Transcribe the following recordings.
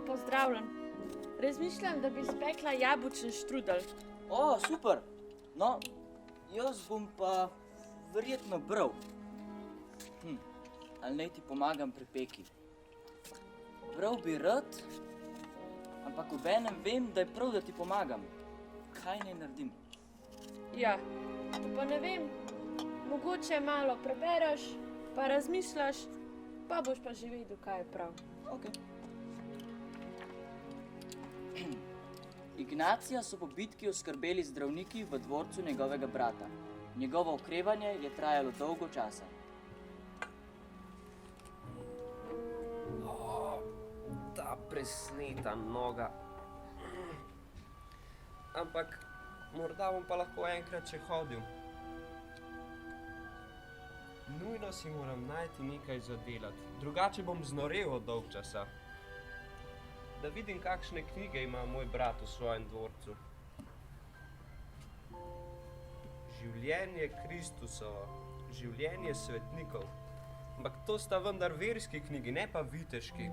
Pozdravljen. Razmišljam, da bi spekla jabolčen štrudel. Super. No, jaz bom pa verjetno bral. Ali naj ti pomagam pri peki? Bral bi rad, ampak obenem vem, da je prav, da ti pomagam. Kaj naj naredim? Ja, pa ne vem, mogoče malo prebereš, pa razmišljaš, pa boš pa že vedel, kaj je prav. Ok. Ignacija so po bitki oskrbeli zdravniki v dvorcu njegovega brata. Njegovo okrevanje je trajalo dolgo časa. Ta presneta noga. Ampak morda bom pa lahko enkrat še hodil. Nujno si moram najti nekaj za delati, drugače bom znorel od dolg časa. Da vidim, kakšne knjige ima moj brat v svojem dvorcu. Življenje Kristusovo, življenje svetnikov. Ampak to sta vendar verski knjigi, ne pa viteški.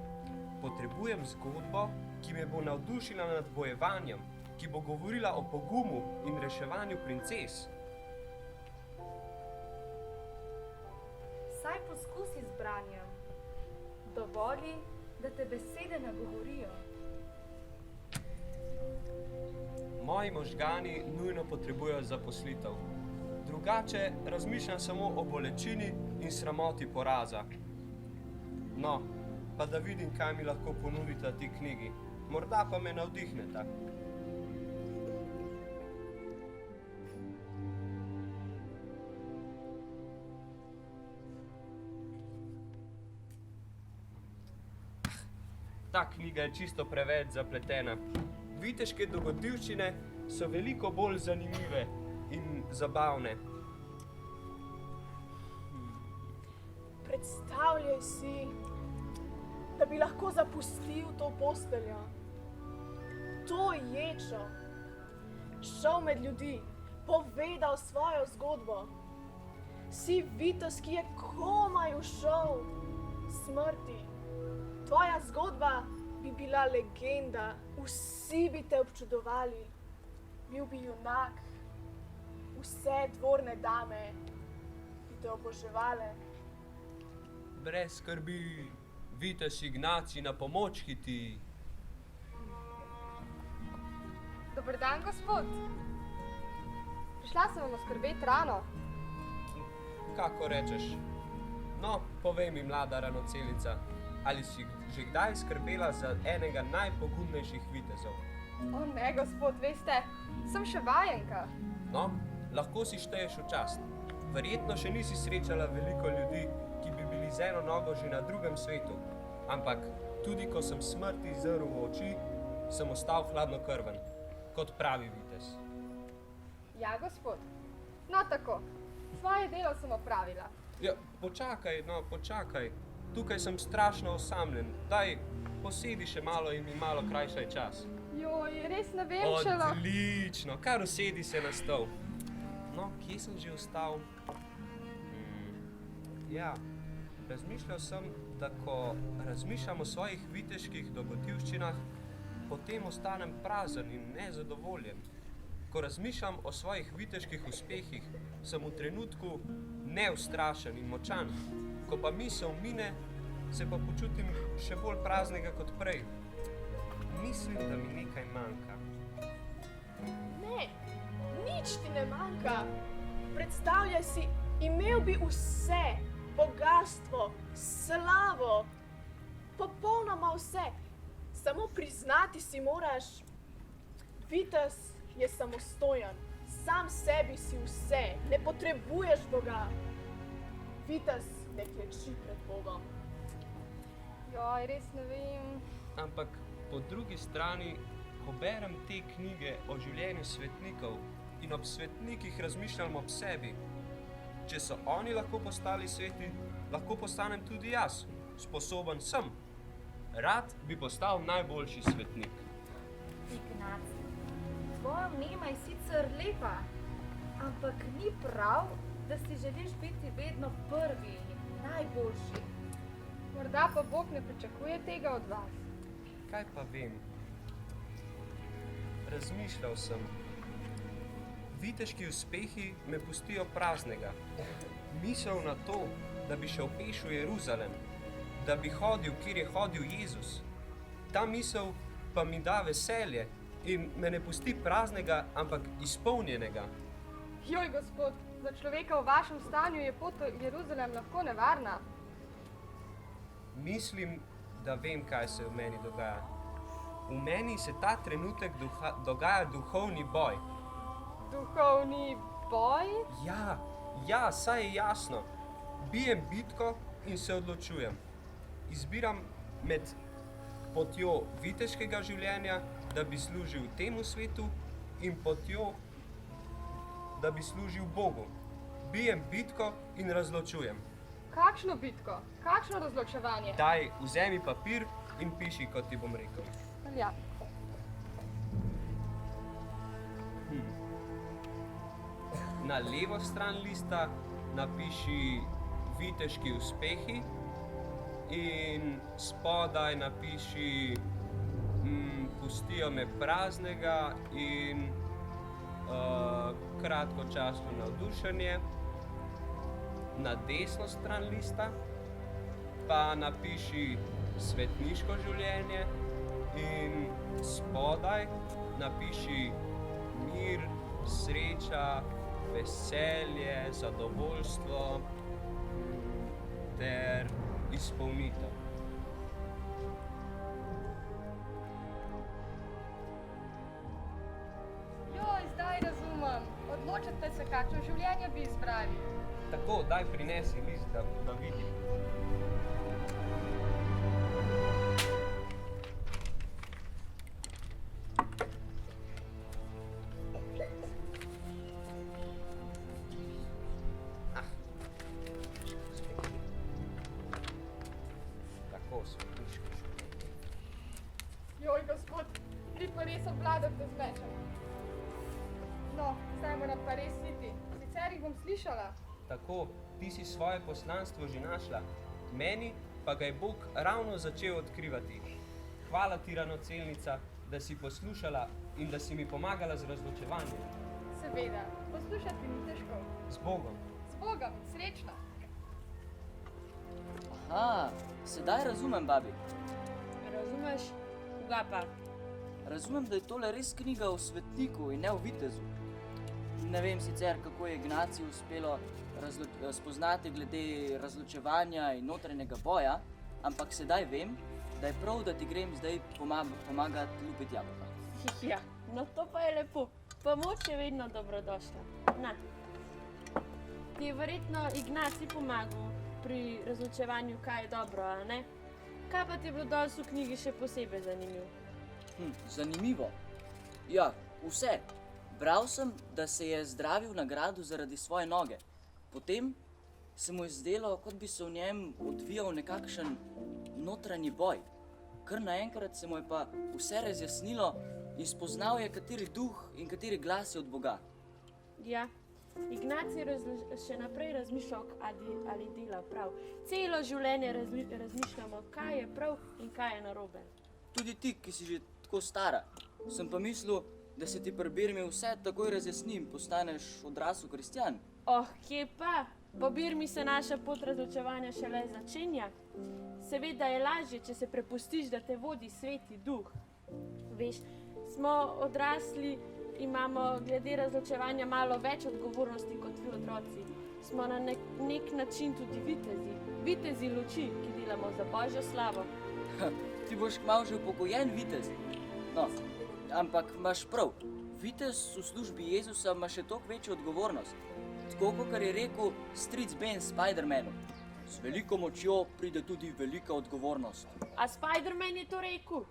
Potrebujem zgodbo, ki me bo navdušila nad bojevanjem, ki bo govorila o pogumu in reševanju princes. Saj poskusi z branjem. Dovoli, da te besede nagovorijo. Moji možgani nujno potrebujejo zaposlitev. Drugače razmišljam samo o bolečini in sramoti poraza. No, pa da vidim, kaj mi lahko ponudita ti knjigi. Morda pa me navdihneta. Ta knjiga je čisto preveč zapletena. Viteške dogodivščine so veliko bolj zanimive in zabavne. Predstavljaj si, da bi lahko zapustil to posteljo, to ječo, šel med ljudi, povedal svojo zgodbo. Si vitez, ki je komaj ušel smrti. Tvoja zgodba bi bila legenda, vsi bi te občudovali. Bil bi junak, vse dvorne dame bi te oboževale. Brez skrbi, vitez Ignacij na pomoč hiti. Dober dan, gospod. Prišla sem vam oskrbeti rano. Kako rečeš? No, povej mi, mlada ranocelica, ali si že kdaj skrbela za enega najpogumnejših vitezov? O ne, gospod, veste, sem še vajenka. No, lahko si šteješ v čast. Verjetno še nisi srečala veliko ljudi, ki bi bili z eno nogo že na drugem svetu. Ampak tudi ko sem smrti zrl v oči, sem ostal hladnokrven, kot pravi vitez. Ja, gospod. No tako, svoje delo sem opravila. Ja, počakaj. Tukaj sem strašno osamljen. Daj, posedi še malo in mi malo krajšaj čas. Joj, res ne vem, če lahko... Odlično, kar usedi se na stol. No, kje sem že ostal? Ja, razmišljal sem, da ko razmišljam o svojih viteških dogodivščinah, potem ostanem prazen in nezadovoljen. Ko razmišljam o svojih viteških uspehih, sem v trenutku neustrašen in močan. Ko pa misel mine, se pa počutim še bolj praznega kot prej. Mislim, da mi nekaj manjka. Ne, nič ti ne manjka. Predstavljaj si, imel bi vse, bogastvo, slavo, popolnoma vse. Samo priznati si moraš, vitez je samostojen, sam sebi si vse, ne potrebuješ Boga. Vitez ne kleči pred Bogom. Joj, res ne vem. Ampak po drugi strani, ko berem te knjige o življenju svetnikov in ob svetnikih razmišljam ob sebi, če so oni lahko postali sveti, lahko postanem tudi jaz, sposoben sem. Rad bi postal najboljši svetnik. Ignacij, tvoja vnema je sicer lepa, ampak ni prav, da si želiš biti vedno prvi in najboljši. Morda pa Bog ne pričakuje tega od vas. kaj pa vem. Razmišljal sem. Viteški uspehi me pustijo praznega. Misel na to, da bi šel peš v Jeruzalem, da bi hodil, kjer je hodil Jezus. Ta misel pa mi da veselje in me ne pusti praznega, ampak izpolnjenega. Joj, gospod, za človeka v vašem stanju je pot v Jeruzalem lahko nevarna. Mislim, da vem, kaj se v meni dogaja. V meni se ta trenutek dogaja duhovni boj. Duhovni boj? Ja, saj je jasno. Bijem bitko in se odločujem. Izbiram med potjo viteškega življenja, da bi služil temu svetu, in potjo, da bi služil Bogu. Bijem bitko in razločujem. Kakšno bitko? Kakšno razločevanje? Daj, vzemi papir in piši, kot ti bom rekel. Ja. Na levo stran lista napiši viteški uspehi in spodaj napiši pustijo me praznega in kratkočasno navdušenje. Na desno stran lista pa napiši svetniško življenje in spodaj napiši mir, sreča, veselje, zadovoljstvo ter izpolnitev. Joj, zdaj razumem. Odločite se, kakšno življenje bi izbrali. Tako, daj prinesi list, da vidim. Tako, svetniško življenje. Joj, gospod, vi pa res obvladate z mečem. No, zdaj moram pa res iti. Sicer jih bom slišala. Tako, ti si svoje poslanstvo že našla, meni pa ga je Bog ravno začel odkrivati. Hvala ti, ranocelnica, da si poslušala in da si mi pomagala z razločevanjem. Seveda, poslušati ni težko. Z Bogom. Z Bogom, srečno. Aha, sedaj razumem, babi. Razumeš? Koga pa? Razumem, da je tole res knjiga o svetniku in ne o vitezu. Ne vem sicer, kako je Ignaciju uspelo spoznati glede razločevanja in notranjega boja, ampak sedaj vem, da je prav, da ti grem zdaj pomagati lupiti jabolka. Ja, no to pa je lepo. Pomoč je vedno dobrodošla. Na. Ti je verjetno Ignacij pomagal pri razločevanju, kaj je dobro, a ne? Kaj pa ti je bilo danes v knjigi še posebej zanimivo? Zanimivo. Ja, vse. Bral sem, da se je zdravil na gradu zaradi svoje noge. Potem se mu je zdelo, kot bi se v njem odvijal nekakšen notranji boj. Kar naenkrat se mu je pa vse razjasnilo in spoznal je, kateri duh in kateri glas je od Boga. Ja, Ignacij še naprej razmišljal, ali dela prav. Celo življenje razmišljamo, kaj je prav in kaj je narobe. Tudi ti, ki si že tako stara, sem pa mislil, da se ti pri Birmi vse takoj razjasni in postaneš odrasel kristjan. Oh, kje pa? Po Birmi se naša pot razločevanja šele začenja. Seveda je lažje, če se prepustiš, da te vodi Sveti Duh. Veš, smo odrasli, imamo glede razločevanja malo več odgovornosti kot vi otroci. Smo na nek način tudi vitezi. Vitezi luči, ki delamo za Božjo slavo. Ti boš kmalu že upokojen vitez. No, ampak imaš prav. Vitez v službi Jezusa ima še toliko večjo odgovornost. Tako, kot je rekel stric Ben Spider-Manu. Z veliko močjo pride tudi velika odgovornost. A Spider-Man je to rekel?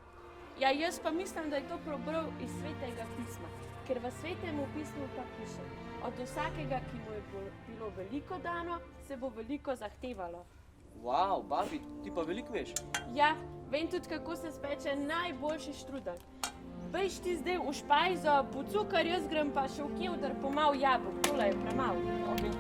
Ja, jaz pa mislim, da je to prebral iz Svetega pisma. Ker v Svetem pismu pa piše, od vsakega, ki mu je bilo veliko dano, se bo veliko zahtevalo. Wow, babi, ti pa veliko veš. Ja, vem tudi, kako se speče najboljši štrudel. Bejš ti zdaj v špajzo, po cukar, jaz grem pa še v kevdar po mal jabolk, tole je premal. Okay.